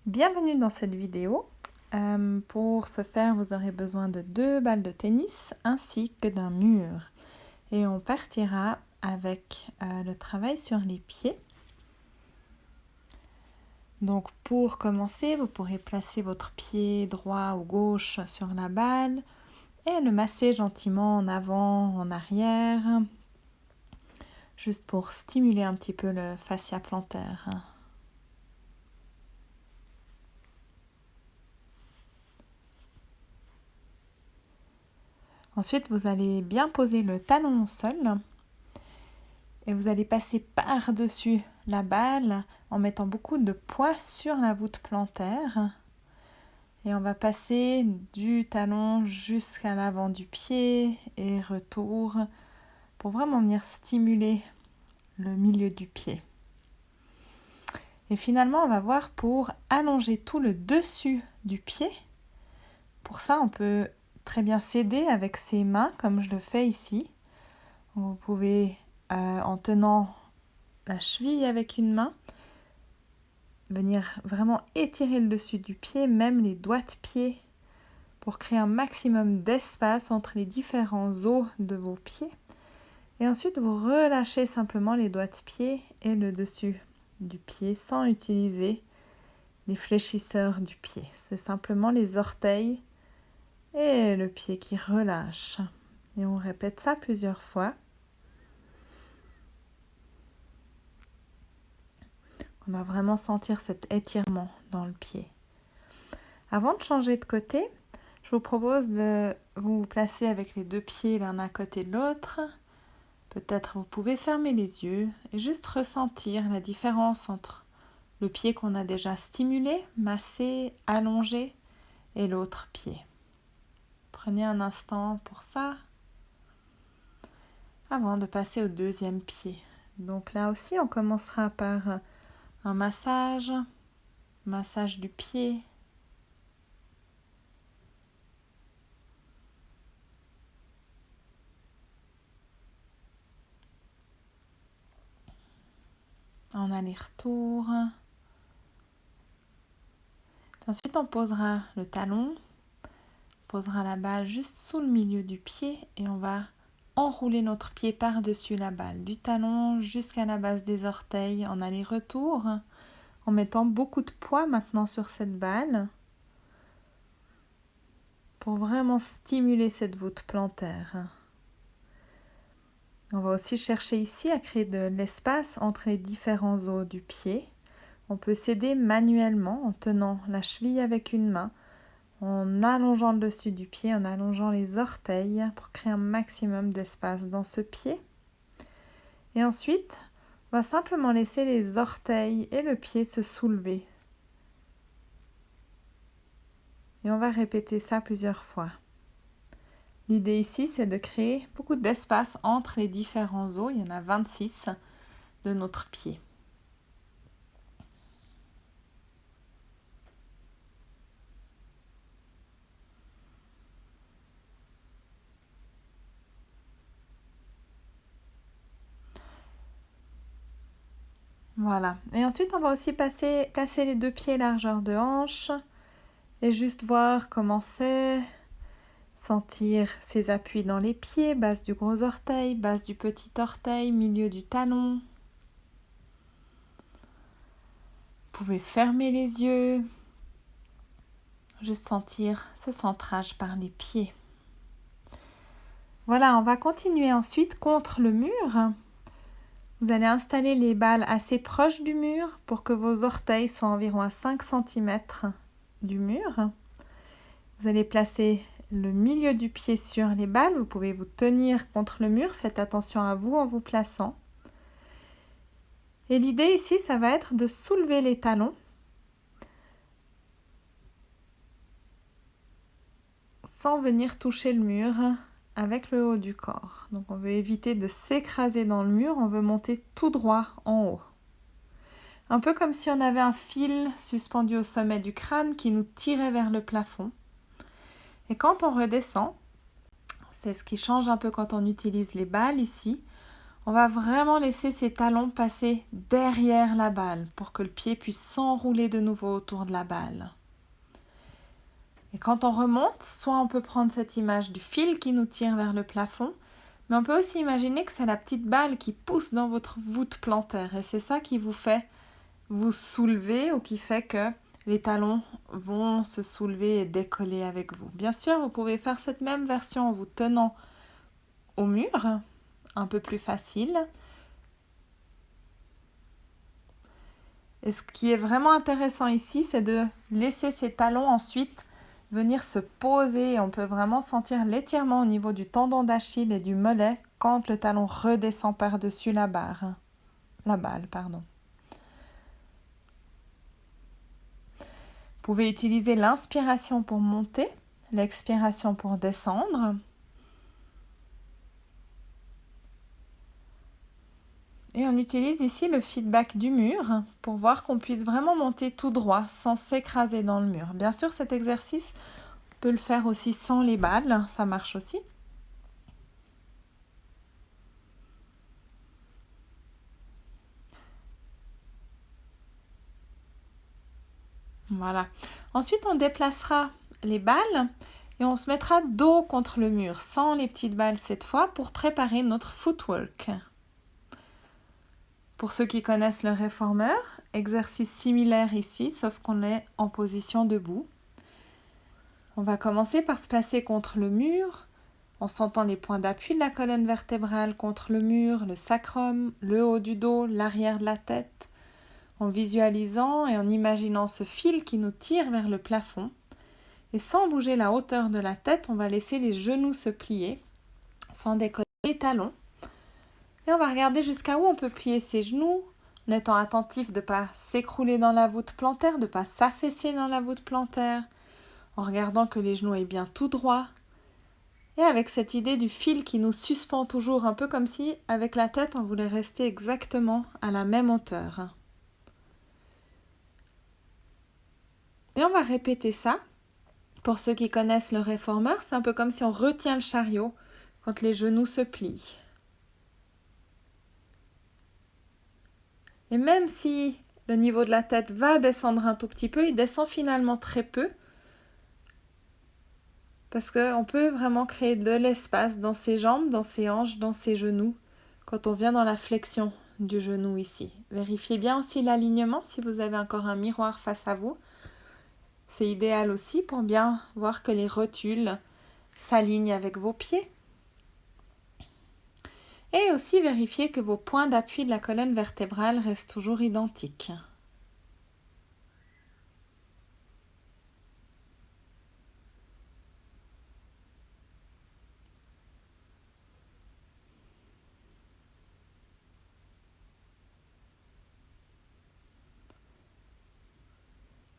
Bienvenue dans cette vidéo. Pour ce faire, vous aurez besoin de 2 balles de tennis ainsi que d'un mur. Et on partira avec le travail sur les pieds. Donc pour commencer, vous pourrez placer votre pied droit ou gauche sur la balle et le masser gentiment en avant, en arrière, juste pour stimuler un petit peu le fascia plantaire. Ensuite, vous allez bien poser le talon au sol et vous allez passer par-dessus la balle en mettant beaucoup de poids sur la voûte plantaire. Et on va passer du talon jusqu'à l'avant du pied et retour pour vraiment venir stimuler le milieu du pied. Et finalement, on va voir pour allonger tout le dessus du pied. Pour ça, on peut très bien s'aider avec ses mains, comme je le fais ici. Vous pouvez, en tenant la cheville avec une main, venir vraiment étirer le dessus du pied, même les doigts de pied, pour créer un maximum d'espace entre les différents os de vos pieds. Et ensuite, vous relâchez simplement les doigts de pied et le dessus du pied sans utiliser les fléchisseurs du pied. C'est simplement les orteils et le pied qui relâche. Et on répète ça plusieurs fois. On va vraiment sentir cet étirement dans le pied. Avant de changer de côté, je vous propose de vous placer avec les 2 pieds l'un à côté de l'autre. Peut-être vous pouvez fermer les yeux et juste ressentir la différence entre le pied qu'on a déjà stimulé, massé, allongé et l'autre pied. Prenez un instant pour ça avant de passer au 2e pied. Donc là aussi, on commencera par un massage du pied. En aller-retour. Ensuite, on posera le talon, on posera la balle juste sous le milieu du pied et on va enrouler notre pied par-dessus la balle, du talon jusqu'à la base des orteils, en aller-retour, en mettant beaucoup de poids maintenant sur cette balle pour vraiment stimuler cette voûte plantaire. On va aussi chercher ici à créer de l'espace entre les différents os du pied. On peut s'aider manuellement en tenant la cheville avec une main, en allongeant le dessus du pied, en allongeant les orteils pour créer un maximum d'espace dans ce pied. Et ensuite, on va simplement laisser les orteils et le pied se soulever. Et on va répéter ça plusieurs fois. L'idée ici, c'est de créer beaucoup d'espace entre les différents os. Il y en a 26 de notre pied. Voilà. Et ensuite, on va aussi placer les 2 pieds largeur de hanche et juste voir comment c'est. Sentir ses appuis dans les pieds, base du gros orteil, base du petit orteil, milieu du talon. Vous pouvez fermer les yeux. Juste sentir ce centrage par les pieds. Voilà, on va continuer ensuite contre le mur. Vous allez installer les balles assez proches du mur pour que vos orteils soient environ à 5 cm du mur. Vous allez placer le milieu du pied sur les balles. Vous pouvez vous tenir contre le mur. Faites attention à vous en vous plaçant. Et l'idée ici, ça va être de soulever les talons sans venir toucher le mur avec le haut du corps. Donc on veut éviter de s'écraser dans le mur, on veut monter tout droit en haut. Un peu comme si on avait un fil suspendu au sommet du crâne qui nous tirait vers le plafond. Et quand on redescend, c'est ce qui change un peu quand on utilise les balles ici, On va vraiment laisser ses talons passer derrière la balle pour que le pied puisse s'enrouler de nouveau autour de la balle. Et quand on remonte, soit on peut prendre cette image du fil qui nous tire vers le plafond, mais on peut aussi imaginer que c'est la petite balle qui pousse dans votre voûte plantaire. Et c'est ça qui vous fait vous soulever ou qui fait que les talons vont se soulever et décoller avec vous. Bien sûr, vous pouvez faire cette même version en vous tenant au mur, un peu plus facile. Et ce qui est vraiment intéressant ici, c'est de laisser ces talons ensuite venir se poser. On peut vraiment sentir l'étirement au niveau du tendon d'Achille et du mollet quand le talon redescend par-dessus la balle. Vous pouvez utiliser l'inspiration pour monter, l'expiration pour descendre. Et on utilise ici le feedback du mur pour voir qu'on puisse vraiment monter tout droit sans s'écraser dans le mur. Bien sûr, cet exercice, on peut le faire aussi sans les balles, ça marche aussi. Voilà. Ensuite, on déplacera les balles et on se mettra dos contre le mur, sans les petites balles cette fois, pour préparer notre footwork. Pour ceux qui connaissent le réformeur, exercice similaire ici, sauf qu'on est en position debout. On va commencer par se placer contre le mur, en sentant les points d'appui de la colonne vertébrale contre le mur, le sacrum, le haut du dos, l'arrière de la tête, en visualisant et en imaginant ce fil qui nous tire vers le plafond. Et sans bouger la hauteur de la tête, on va laisser les genoux se plier, sans décoller les talons. Et on va regarder jusqu'à où on peut plier ses genoux, en étant attentif de ne pas s'écrouler dans la voûte plantaire, de ne pas s'affaisser dans la voûte plantaire, en regardant que les genoux aient bien tout droit. Et avec cette idée du fil qui nous suspend toujours, un peu comme si, avec la tête, on voulait rester exactement à la même hauteur. Et on va répéter ça. Pour ceux qui connaissent le réformeur, c'est un peu comme si on retient le chariot quand les genoux se plient. Et même si le niveau de la tête va descendre un tout petit peu, il descend finalement très peu parce qu'on peut vraiment créer de l'espace dans ses jambes, dans ses hanches, dans ses genoux quand on vient dans la flexion du genou ici. Vérifiez bien aussi l'alignement si vous avez encore un miroir face à vous. C'est idéal aussi pour bien voir que les rotules s'alignent avec vos pieds. Et aussi vérifier que vos points d'appui de la colonne vertébrale restent toujours identiques.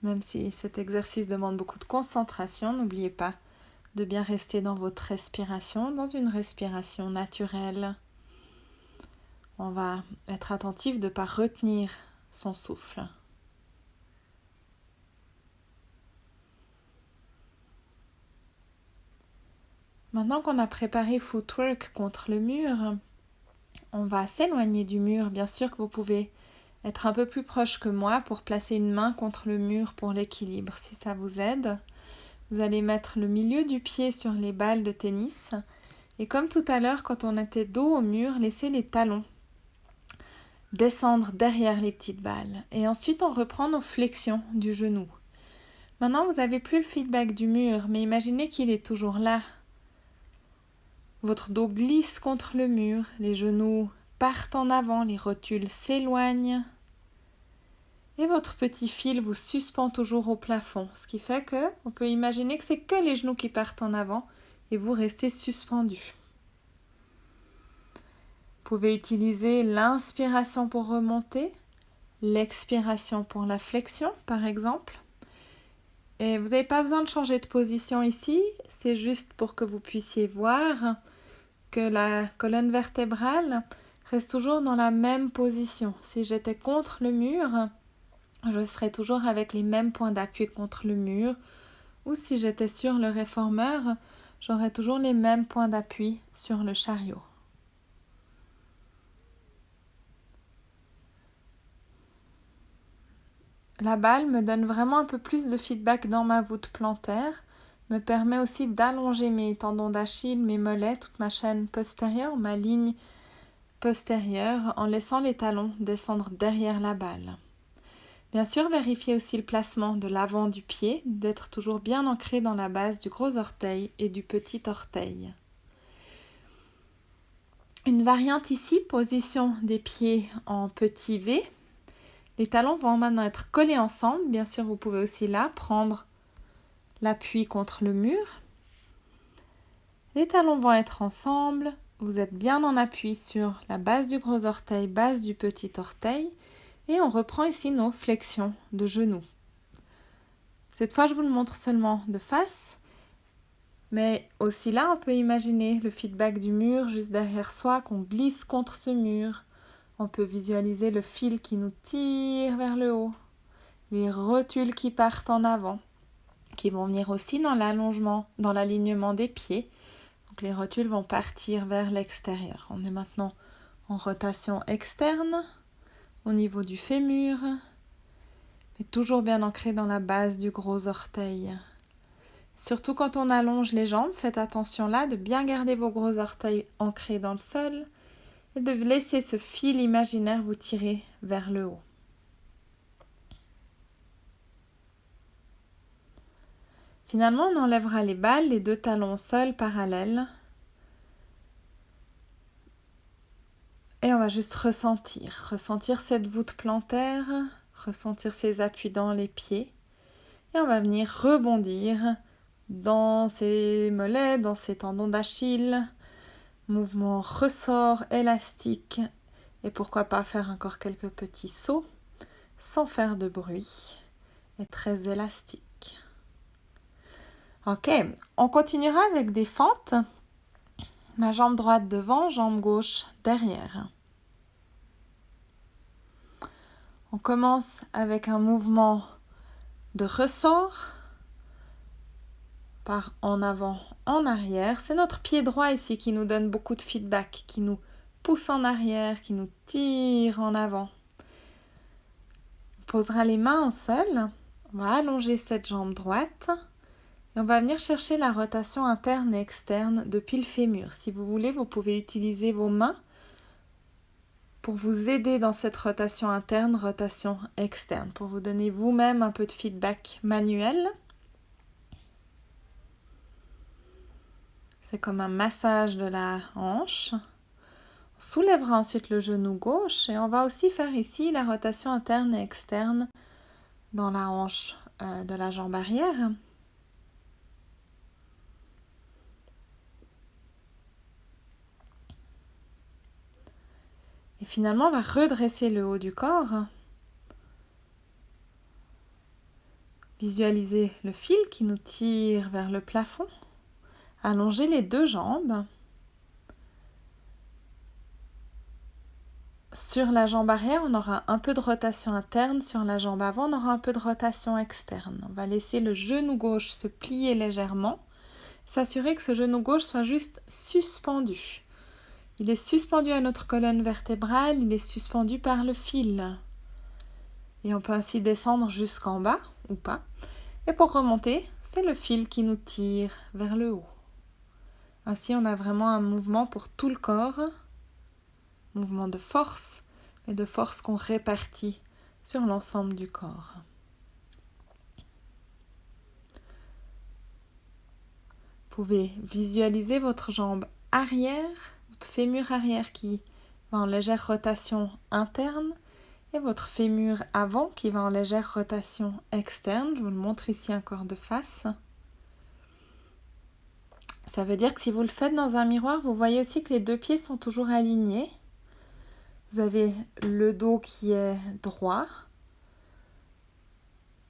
Même si cet exercice demande beaucoup de concentration, n'oubliez pas de bien rester dans votre respiration, dans une respiration naturelle. On va être attentif de ne pas retenir son souffle. Maintenant qu'on a préparé footwork contre le mur, on va s'éloigner du mur. Bien sûr que vous pouvez être un peu plus proche que moi pour placer une main contre le mur pour l'équilibre. Si ça vous aide, vous allez mettre le milieu du pied sur les balles de tennis. Et comme tout à l'heure, quand on était dos au mur, laissez les talons descendre derrière les petites balles. Et ensuite, on reprend nos flexions du genou. Maintenant, vous n'avez plus le feedback du mur, mais imaginez qu'il est toujours là. Votre dos glisse contre le mur, les genoux partent en avant, les rotules s'éloignent. Et votre petit fil vous suspend toujours au plafond, ce qui fait qu'on peut imaginer que c'est que les genoux qui partent en avant et vous restez suspendu. Vous pouvez utiliser l'inspiration pour remonter, l'expiration pour la flexion par exemple. Et vous n'avez pas besoin de changer de position ici, c'est juste pour que vous puissiez voir que la colonne vertébrale reste toujours dans la même position. Si j'étais contre le mur, je serais toujours avec les mêmes points d'appui contre le mur. Ou si j'étais sur le réformeur, j'aurais toujours les mêmes points d'appui sur le chariot. la balle me donne vraiment un peu plus de feedback dans ma voûte plantaire, me permet aussi d'allonger mes tendons d'Achille, mes mollets, toute ma chaîne postérieure, ma ligne postérieure, en laissant les talons descendre derrière la balle. Bien sûr, vérifiez aussi le placement de l'avant du pied, d'être toujours bien ancré dans la base du gros orteil et du petit orteil. Une variante ici, position des pieds en petit V. Les talons vont maintenant être collés ensemble. Bien sûr, vous pouvez aussi là prendre l'appui contre le mur. Les talons vont être ensemble. Vous êtes bien en appui sur la base du gros orteil, base du petit orteil. Et on reprend ici nos flexions de genoux. Cette fois, je vous le montre seulement de face. Mais aussi là, on peut imaginer le feedback du mur juste derrière soi, qu'on glisse contre ce mur. On peut visualiser le fil qui nous tire vers le haut. Les rotules qui partent en avant, qui vont venir aussi dans l'allongement, dans l'alignement des pieds. Donc les rotules vont partir vers l'extérieur. On est maintenant en rotation externe, au niveau du fémur, mais toujours bien ancré dans la base du gros orteil. Surtout quand on allonge les jambes, faites attention là de bien garder vos gros orteils ancrés dans le sol et de laisser ce fil imaginaire vous tirer vers le haut. Finalement, on enlèvera les balles, les deux talons au sol parallèles. Et on va juste ressentir cette voûte plantaire, ressentir ces appuis dans les pieds. Et on va venir rebondir dans ses mollets, dans ses tendons d'Achille. Mouvement ressort élastique. Et pourquoi pas faire encore quelques petits sauts sans faire de bruit et très élastique. Ok, on continuera avec des fentes. Ma jambe droite devant, jambe gauche derrière. On commence avec un mouvement de ressort par en avant, en arrière. C'est notre pied droit ici qui nous donne beaucoup de feedback, qui nous pousse en arrière, qui nous tire en avant. On posera les mains au sol. On va allonger cette jambe droite. Et on va venir chercher la rotation interne et externe depuis le fémur. Si vous voulez, vous pouvez utiliser vos mains pour vous aider dans cette rotation interne, rotation externe, pour vous donner vous-même un peu de feedback manuel. C'est comme un massage de la hanche. On soulèvera ensuite le genou gauche et on va aussi faire ici la rotation interne et externe dans la hanche de la jambe arrière. Et finalement, on va redresser le haut du corps. Visualiser le fil qui nous tire vers le plafond. Allonger les deux jambes. Sur la jambe arrière, on aura un peu de rotation interne. Sur la jambe avant, on aura un peu de rotation externe. On va laisser le genou gauche se plier légèrement. S'assurer que ce genou gauche soit juste suspendu. Il est suspendu à notre colonne vertébrale, il est suspendu par le fil. Et on peut ainsi descendre jusqu'en bas, ou pas. Et pour remonter, c'est le fil qui nous tire vers le haut. Ainsi, on a vraiment un mouvement pour tout le corps. Mouvement de force, mais de force qu'on répartit sur l'ensemble du corps. Vous pouvez visualiser votre jambe arrière, votre fémur arrière qui va en légère rotation interne et votre fémur avant qui va en légère rotation externe. Je vous le montre ici encore de face. Ça veut dire que si vous le faites dans un miroir, vous voyez aussi que les deux pieds sont toujours alignés. Vous avez le dos qui est droit.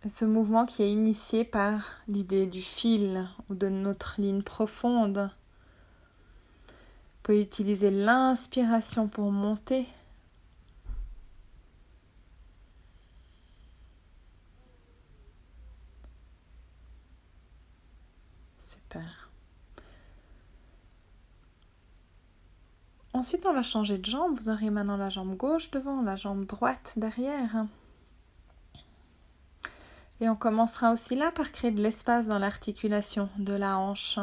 Ce mouvement qui est initié par l'idée du fil ou de notre ligne profonde. Vous pouvez utiliser l'inspiration pour monter. Super. Ensuite, on va changer de jambe. Vous aurez maintenant la jambe gauche devant, la jambe droite derrière. Et on commencera aussi là par créer de l'espace dans l'articulation de la hanche.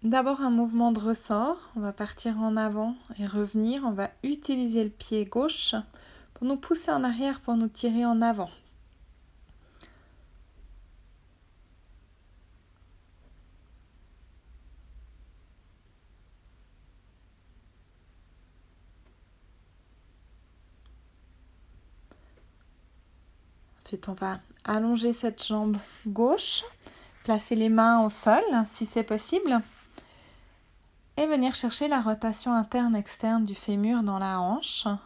D'abord un mouvement de ressort, on va partir en avant et revenir, on va utiliser le pied gauche pour nous pousser en arrière, pour nous tirer en avant. Ensuite, on va allonger cette jambe gauche, placer les mains au sol si c'est possible et venir chercher la rotation interne-externe du fémur dans la hanche. Vous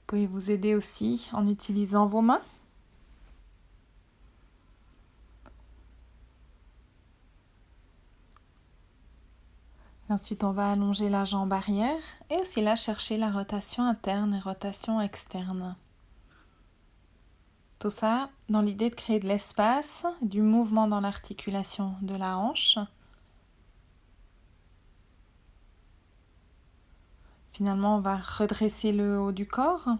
pouvez vous aider aussi en utilisant vos mains. Et ensuite, on va allonger la jambe arrière et aussi là chercher la rotation interne et rotation externe. Tout ça dans l'idée de créer de l'espace, du mouvement dans l'articulation de la hanche. Finalement, on va redresser le haut du corps. On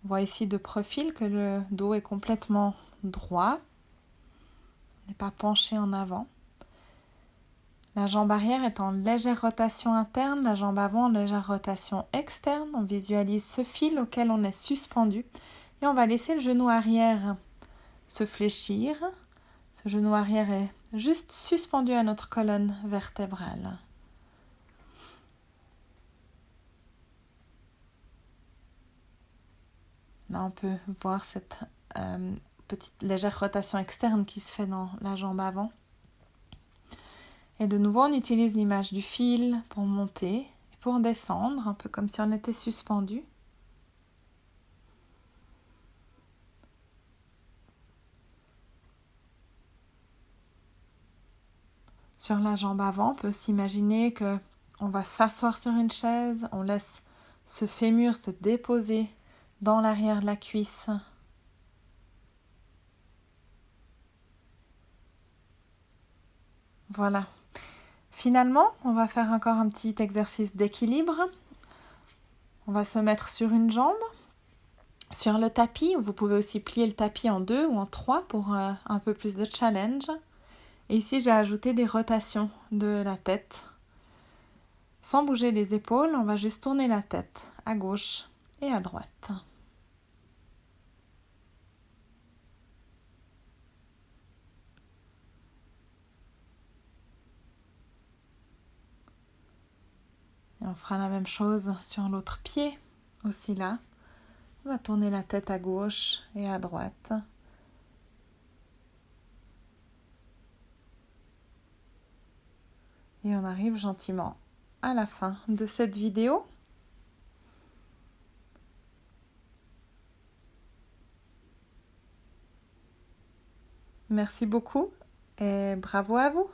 voit ici de profil que le dos est complètement droit, n'est pas penché en avant. La jambe arrière est en légère rotation interne, la jambe avant en légère rotation externe. On visualise ce fil auquel on est suspendu et on va laisser le genou arrière se fléchir. Ce genou arrière est juste suspendu à notre colonne vertébrale. Là, on peut voir cette petite légère rotation externe qui se fait dans la jambe avant. Et de nouveau, on utilise l'image du fil pour monter et pour descendre, un peu comme si on était suspendu. Sur la jambe avant, on peut s'imaginer que on va s'asseoir sur une chaise, on laisse ce fémur se déposer dans l'arrière de la cuisse. Voilà. Finalement, on va faire encore un petit exercice d'équilibre. On va se mettre sur une jambe, sur le tapis. Vous pouvez aussi plier le tapis en 2 ou en 3 pour un peu plus de challenge. Et ici, j'ai ajouté des rotations de la tête. Sans bouger les épaules, on va juste tourner la tête à gauche et à droite. Et on fera la même chose sur l'autre pied, aussi là. On va tourner la tête à gauche et à droite. Et on arrive gentiment à la fin de cette vidéo. Merci beaucoup et bravo à vous!